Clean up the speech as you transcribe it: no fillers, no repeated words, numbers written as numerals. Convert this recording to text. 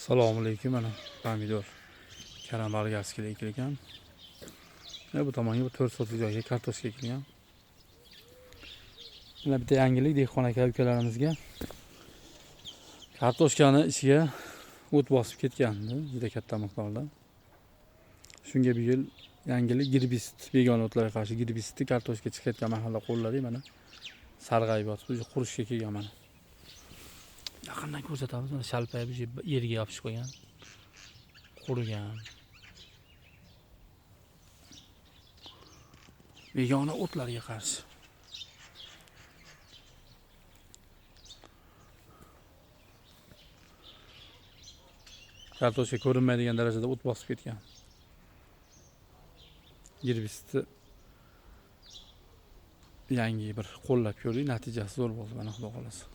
Assalomu alaykum. Mana pomidor karam bolgarskiga ekilgan. Bu tomonga 4 sotik joyga kartoshka ekilgan. Mana bitta yangilik dehqon aka ukalarimizga kartoshkani ichiga o't bosib ketgandi, juda katta miqdorda. Shunga bu yil yangilik girbist, begona o'tlarga qarshi girbistni kartoshka chiqayotgan mahalla qo'lladik mana. Sarg'ayib yotib, qurishga kelgan mana. Yaqindan ko'rsatamiz, mana shalpayib yerga yopishib qo'ygan. Qurigan. Begona o'tlarga qarshi. Kartoshka ko'rinmaydigan darajada o't bosib ketgan. Girbistni yangi bir qo'llab ko'rdik, natijasi zo'r bo'ldi, mana xudo xolasa.